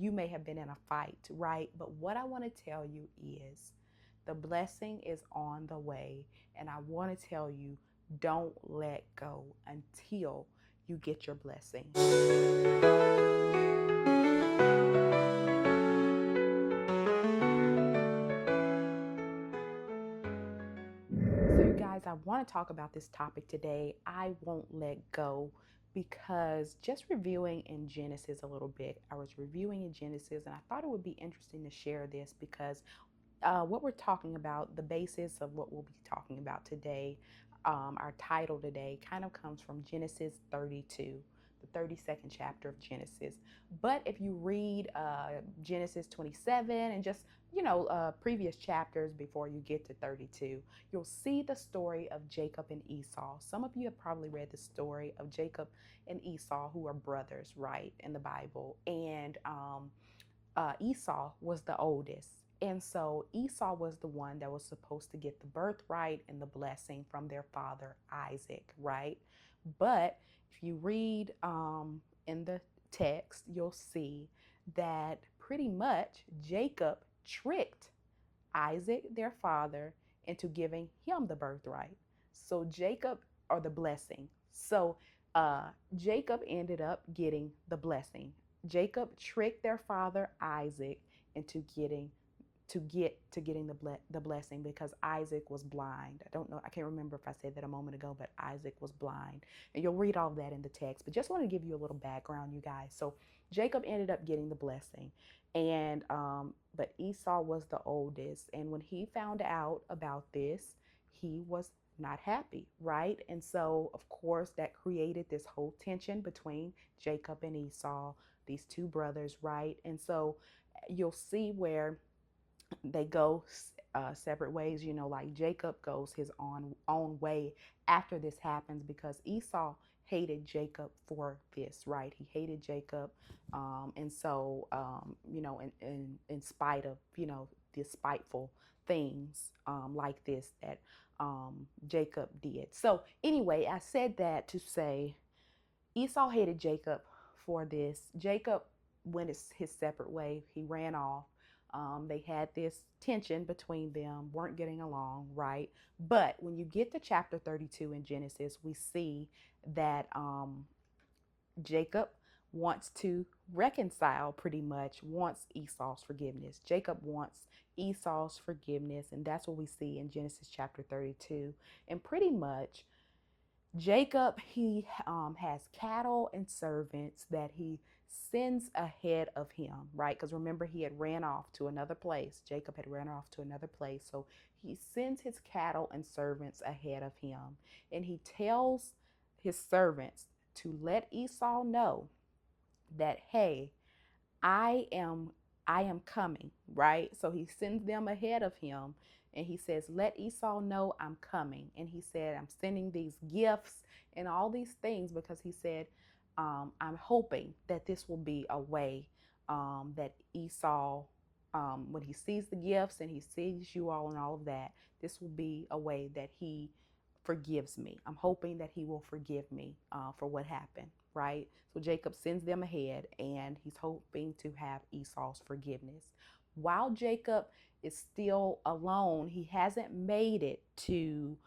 you may have been in a fight, right? But what I want to tell you is the blessing is on the way. And I want to tell you, don't let go until you get your blessing. So, you guys, I want to talk about this topic today. I won't let go because just reviewing in Genesis a little bit, I was reviewing in Genesis and I thought it would be interesting to share this because what we're talking about, the basis of what we'll be talking about today, our title today, kind of comes from Genesis 32, the 32nd chapter of Genesis. But if you read Genesis 27 and just, previous chapters before you get to 32, you'll see the story of Jacob and Esau. Some of you have probably read the story of Jacob and Esau, who are brothers, right, in the Bible. And Esau was the oldest. And so Esau was the one that was supposed to get the birthright and the blessing from their father Isaac, right? But if you read in the text, you'll see that pretty much Jacob tricked Isaac, their father, into giving him the birthright. So Jacob, or the blessing. So Jacob ended up getting the blessing. Jacob tricked their father Isaac into getting the blessing because Isaac was blind. I don't know. I can't remember if I said that a moment ago, but Isaac was blind. And you'll read all of that in the text. But just want to give you a little background, you guys. So Jacob ended up getting the blessing, and but Esau was the oldest. And when he found out about this, he was not happy, right? And so, of course, that created this whole tension between Jacob and Esau, these two brothers, right? And so you'll see where they go separate ways. Like Jacob goes his own way after this happens because Esau hated Jacob for this, right? He hated Jacob, and so in spite of the spiteful things like this that Jacob did. So anyway, I said that to say Esau hated Jacob for this. Jacob went his separate way. He ran off. They had this tension between them, weren't getting along, right? But when you get to chapter 32 in Genesis, we see that Jacob wants to reconcile, pretty much wants Esau's forgiveness. Jacob wants Esau's forgiveness, and that's what we see in Genesis chapter 32. And pretty much Jacob, he has cattle and servants that he sends ahead of him, right? Because remember, he had ran off to another place. Jacob had ran off to another place. So he sends his cattle and servants ahead of him. And he tells his servants to let Esau know that, hey, I am I am coming, right? So he sends them ahead of him and he says, "Let Esau know I'm coming." And he said, "I'm sending these gifts and all these things," because he said, "I'm hoping that this will be a way that Esau, when he sees the gifts and he sees you all and all of that, this will be a way that he forgives me. I'm hoping that he will forgive me for what happened," right? So Jacob sends them ahead and he's hoping to have Esau's forgiveness. While Jacob is still alone, he hasn't made it to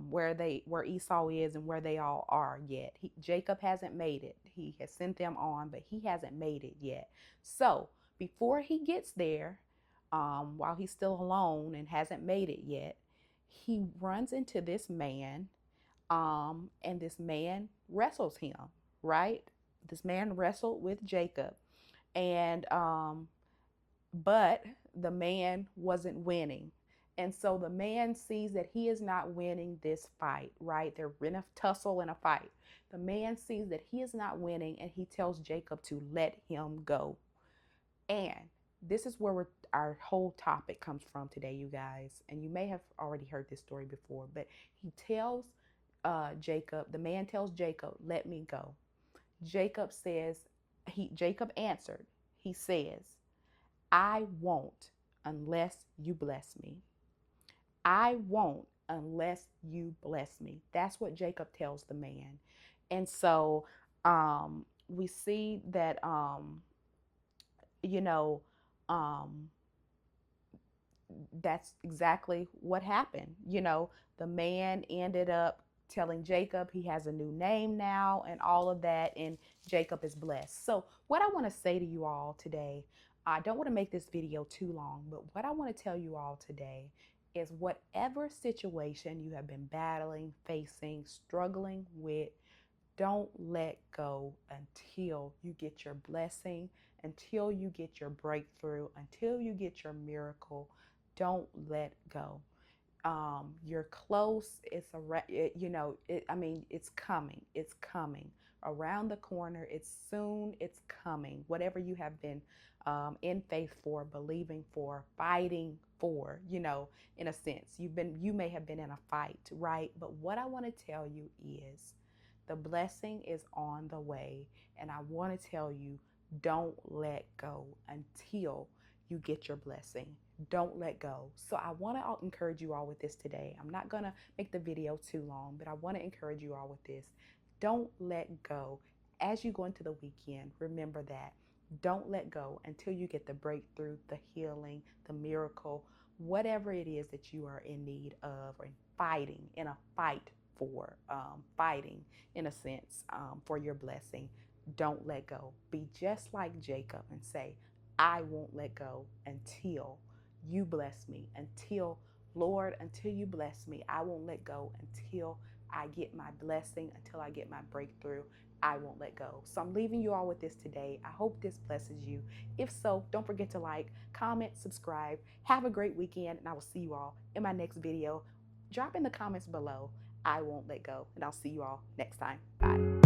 where Esau is and where they all are yet. Jacob hasn't made it. He has sent them on, but he hasn't made it yet. So before he gets there, while he's still alone and hasn't made it yet, he runs into this man, and this man wrestles him, right? This man wrestled with Jacob, and but the man wasn't winning. And so the man sees that he is not winning this fight, right? They're in a tussle and a fight. The man sees that he is not winning and he tells Jacob to let him go. And this is where our whole topic comes from today, you guys. And you may have already heard this story before, but he tells Jacob, the man tells Jacob, "Let me go." Jacob says, Jacob answered, he says, "I won't unless you bless me. I won't unless you bless me." That's what Jacob tells the man. And so we see that you know, um, that's exactly what happened. The man ended up telling Jacob he has a new name now and all of that, and Jacob is blessed. So, what I want to say to you all today, I don't want to make this video too long, but what I want to tell you all today is whatever situation you have been battling, facing, struggling with, don't let go until you get your blessing, until you get your breakthrough, until you get your miracle. Don't let go. You're close. It's coming. It's coming around the corner. It's soon. It's coming. Whatever you have been in faith for, believing for, fighting for, in a sense, you may have been in a fight, right? But what I want to tell you is the blessing is on the way. And I want to tell you, don't let go until you get your blessing. Don't let go. So I want to encourage you all with this today. I'm not going to make the video too long, but I want to encourage you all with this. Don't let go. As you go into the weekend, remember that. Don't let go until you get the breakthrough, the healing, the miracle, whatever it is that you are in need of or fighting in a fight for, fighting in a sense for your blessing. Don't let go. Be just like Jacob and say, I won't let go until you bless me. Lord, until you bless me, I won't let go until I get my blessing, until I get my breakthrough. I won't let go. So I'm leaving you all with this today. I hope this blesses you. If so, don't forget to like, comment, subscribe. Have a great weekend, and I will see you all in my next video. Drop in the comments below, I won't let go, and I'll see you all next time. Bye.